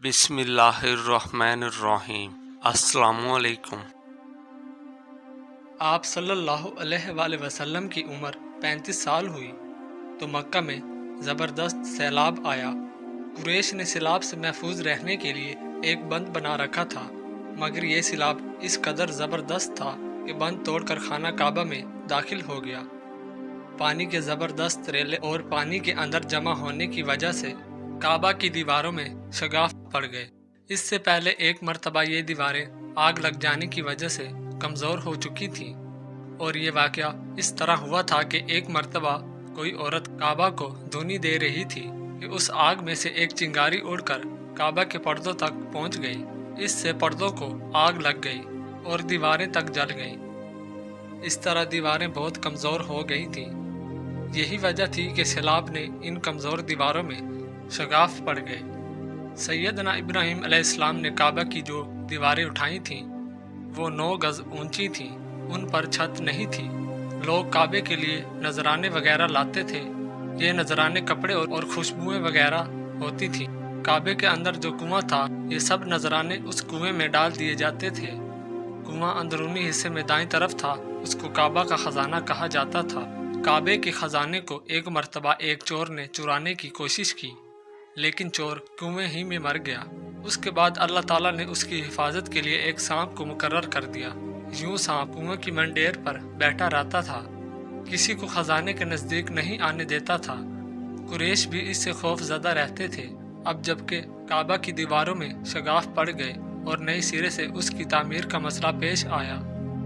बिस्मिल्लाहिर्रहमानिर्रहीम। अस्सलामुअलैकुम। आप सल्लल्लाहु अलैहि वसल्लम की उम्र 35 साल हुई तो मक्का में ज़बरदस्त सैलाब आया। कुरैश ने सैलाब से महफूज रहने के लिए एक बंद बना रखा था, मगर ये सैलाब इस कदर ज़बरदस्त था कि बंद तोड़कर खाना काबा में दाखिल हो गया। पानी के ज़बरदस्त रेले और पानी के अंदर जमा होने की वजह से काबा की दीवारों में शगाफ पड़ गए। इससे पहले एक मर्तबा ये दीवारें आग लग जाने की वजह से कमज़ोर हो चुकी थीं, और ये वाक़या इस तरह हुआ था कि एक मर्तबा कोई औरत काबा को धुनी दे रही थी कि उस आग में से एक चिंगारी उड़कर काबा के पर्दों तक पहुंच गई। इससे पर्दों को आग लग गई और दीवारें तक जल गईं। इस तरह दीवारें बहुत कमज़ोर हो गई थीं। यही वजह थी कि सैलाब ने इन कमज़ोर दीवारों में शगाफ पड़ गए। सैयदना इब्राहीम अलैहिस्सलाम ने काबा की जो दीवारें उठाई थीं वो 9 गज ऊंची थीं। उन पर छत नहीं थी। लोग काबे के लिए नजराने वगैरह लाते थे। ये नजराने कपड़े और खुशबुएं वगैरह होती थी। काबे के अंदर जो कुआं था, ये सब नजराने उस कुएं में डाल दिए जाते थे। कुआं अंदरूनी हिस्से में दाईं तरफ था। उसको काबा का खजाना कहा जाता था। काबे के खजाने को एक मर्तबा एक चोर ने चुराने की कोशिश की, लेकिन चोर कुएं ही में मर गया। उसके बाद अल्लाह ताला ने उसकी हिफाजत के लिए एक सांप को मुकर्रर कर दिया। यूं सांप कुएं की मंडेर पर बैठा रहता था, किसी को खजाने के नज़दीक नहीं आने देता था। कुरैश भी इससे खौफ ज़दा रहते थे। अब जबकि काबा की दीवारों में शगाफ पड़ गए और नए सिरे से उसकी तामीर का मसला पेश आया,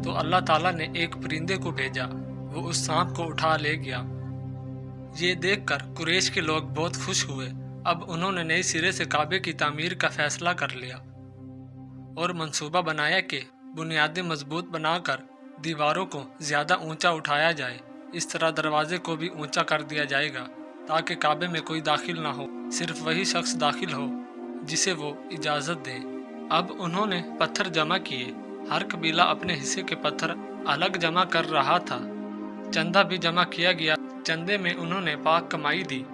तो अल्लाह ताला ने एक परिंदे को भेजा। वो उस सांप को उठा ले गया। ये देखकर कुरैश के लोग बहुत खुश हुए। अब उन्होंने नए सिरे से काबे की तामीर का फैसला कर लिया और मंसूबा बनाया कि बुनियादें मजबूत बनाकर दीवारों को ज़्यादा ऊंचा उठाया जाए। इस तरह दरवाजे को भी ऊंचा कर दिया जाएगा ताकि काबे में कोई दाखिल ना हो, सिर्फ वही शख्स दाखिल हो जिसे वो इजाज़त दे। अब उन्होंने पत्थर जमा किए। हर कबीला अपने हिस्से के पत्थर अलग जमा कर रहा था। चंदा भी जमा किया गया। चंदे में उन्होंने पाक कमाई दी,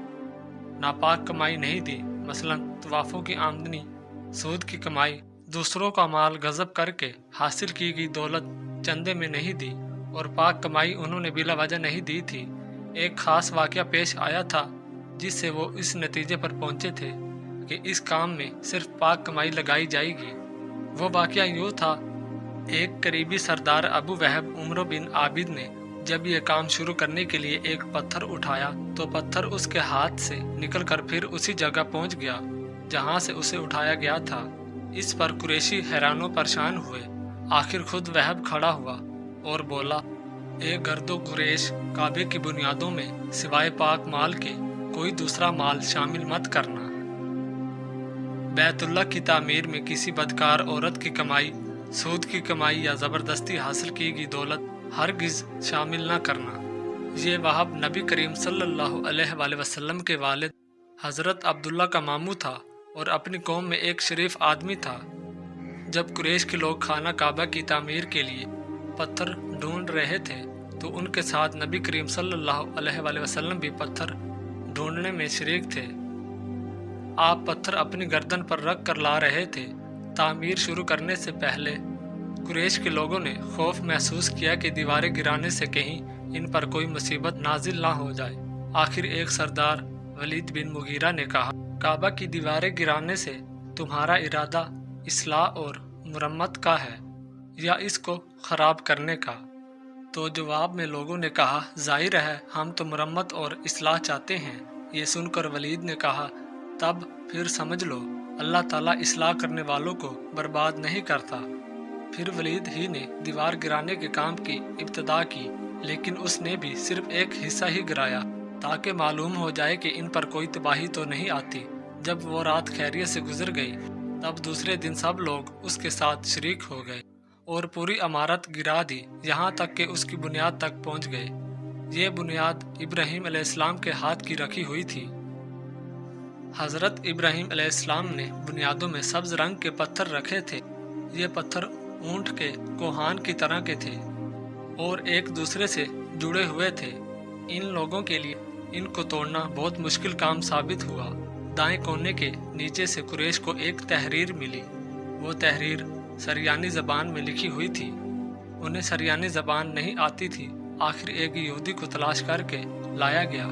नापाक कमाई नहीं दी। मसलन तवाफ़ों की आमदनी, सूद की कमाई, दूसरों का माल गज़ब करके हासिल की गई दौलत चंदे में नहीं दी, और पाक कमाई उन्होंने बिला वजह नहीं दी थी। एक ख़ास वाक़या पेश आया था जिससे वो इस नतीजे पर पहुँचे थे कि इस काम में सिर्फ पाक कमाई लगाई जाएगी। वो वाक़या यूँ था, एक करीबी सरदार अबू वहब उमर बिन आबिद ने जब ये काम शुरू करने के लिए एक पत्थर उठाया तो पत्थर उसके हाथ से निकलकर फिर उसी जगह पहुंच गया जहां से उसे उठाया गया था। इस पर कुरैशी हैरानो परेशान हुए। आखिर खुद वहब खड़ा हुआ और बोला, ए गर्दो कुरैश, काबे की बुनियादों में सिवाय पाक माल के कोई दूसरा माल शामिल मत करना। बैतुल्लाह की तामीर में किसी बदकार औरत की कमाई, सूद की कमाई या ज़बरदस्ती हासिल की गई दौलत हरगिज़ शामिल न करना। ये वहाब नबी करीम सल्लल्लाहु अलैहि वसल्लम के वालिद हज़रत अब्दुल्ला का मामू था और अपनी कौम में एक शरीफ आदमी था। जब कुरैश के लोग खाना काबा की तामीर के लिए पत्थर ढूंढ रहे थे तो उनके साथ नबी करीम सल्लल्लाहु अलैहि वसल्लम भी पत्थर ढूंढने में शरीक थे। आप पत्थर अपनी गर्दन पर रख कर ला रहे थे। तामीर शुरू करने से पहले कुरैश के लोगों ने खौफ महसूस किया कि दीवारें गिराने से कहीं इन पर कोई मुसीबत नाजिल ना हो जाए। आखिर एक सरदार वलीद बिन मुगीरा ने कहा, काबा की दीवारें गिराने से तुम्हारा इरादा इस्लाह और मुरम्मत का है या इसको ख़राब करने का? तो जवाब में लोगों ने कहा, ज़ाहिर है हम तो मुरम्मत और इस्लाह चाहते हैं। ये सुनकर वलीद ने कहा, तब फिर समझ लो अल्लाह ताला इस्लाह करने वालों को बर्बाद नहीं करता। फिर वलीद ही ने दीवार गिराने के काम की इब्तिदा की, लेकिन उसने भी सिर्फ एक हिस्सा ही गिराया ताकि मालूम हो जाए कि इन पर कोई तबाही तो नहीं आती। जब वो रात खैरियत से गुजर गई तब दूसरे दिन सब लोग उसके साथ शरीक हो गए और पूरी इमारत गिरा दी, यहाँ तक कि उसकी बुनियाद तक पहुँच गए। ये बुनियाद इब्राहीम अलैहिस्सलाम के हाथ की रखी हुई थी। हज़रत इब्राहीम अलैहिस्सलाम ने बुनियादों में सब्ज रंग के पत्थर रखे थे। ये पत्थर ऊंट के कोहान की तरह के थे और एक दूसरे से जुड़े हुए थे। इन लोगों के लिए इनको तोड़ना बहुत मुश्किल काम साबित हुआ। दाएं कोने के नीचे से कुरैश को एक तहरीर मिली। वो तहरीर सरयानी ज़बान में लिखी हुई थी। उन्हें सरयानी ज़बान नहीं आती थी। आखिर एक यहूदी को तलाश करके लाया गया।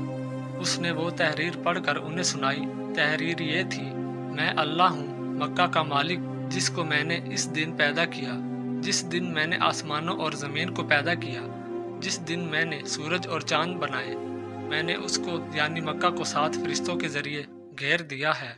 उसने वो तहरीर पढ़कर उन्हें सुनाई। तहरीर ये थी, मैं अल्लाह हूँ, मक्का का मालिक, जिसको मैंने इस दिन पैदा किया, जिस दिन मैंने आसमानों और ज़मीन को पैदा किया, जिस दिन मैंने सूरज और चांद बनाए। मैंने उसको यानी मक्का को 7 फरिश्तों के ज़रिए घेर दिया है।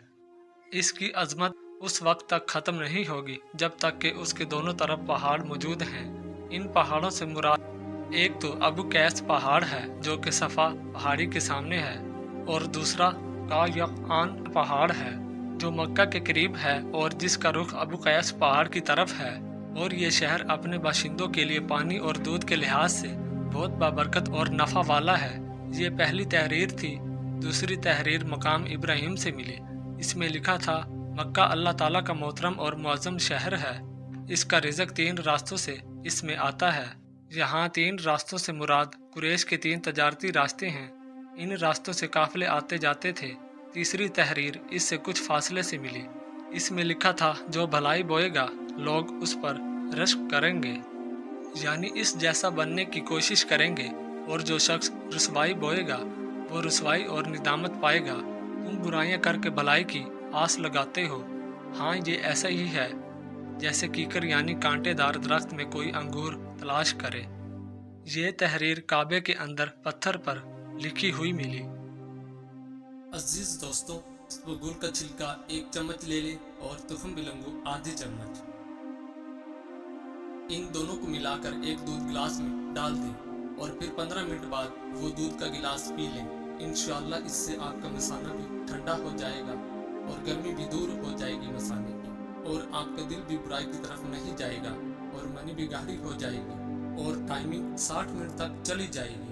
इसकी अजमत उस वक्त तक ख़त्म नहीं होगी जब तक कि उसके दोनों तरफ पहाड़ मौजूद हैं। इन पहाड़ों से मुराद एक तो अबू कैस पहाड़ है जो कि सफ़ा पहाड़ी के सामने है, और दूसरा कायकान पहाड़ है जो मक्का के करीब है और जिसका रुख अबू कैस पहाड़ की तरफ है। और ये शहर अपने बाशिंदों के लिए पानी और दूध के लिहाज से बहुत बाबरकत और नफ़ा वाला है। ये पहली तहरीर थी। दूसरी तहरीर मकाम इब्राहिम से मिली। इसमें लिखा था, मक्का अल्लाह ताला का मोहतरम और मुअज़्ज़म शहर है। इसका रिज़्क़ 3 रास्तों से इसमें आता है। यहाँ 3 रास्तों से मुराद कुरैश के 3 तजारती रास्ते हैं। इन रास्तों से काफ़िले आते जाते थे। तीसरी तहरीर इससे कुछ फासले से मिली। इसमें लिखा था, जो भलाई बोएगा लोग उस पर रश्क करेंगे, यानी इस जैसा बनने की कोशिश करेंगे, और जो शख्स रुसवाई बोएगा वो रुसवाई और निदामत पाएगा। तुम बुराइयां करके भलाई की आस लगाते हो। हाँ, ये ऐसा ही है जैसे कीकर यानी कांटेदार दरख्त में कोई अंगूर तलाश करे। ये तहरीर काबे के अंदर पत्थर पर लिखी हुई मिली। अजीज दोस्तों, इसबगुल का छिलका 1 चम्मच ले लें और तुखम बिलंगू आधी चम्मच। इन दोनों को मिलाकर एक दूध गिलास में डाल दें और फिर 15 मिनट बाद वो दूध का गिलास पी लें। इंशाअल्लाह इससे आपका मसाना भी ठंडा हो जाएगा और गर्मी भी दूर हो जाएगी मसाने की, और आपका दिल भी बुराई की तरफ नहीं जाएगा और मनी भी गाढ़ी हो जाएगी और टाइमिंग 60 मिनट तक चली जाएगी।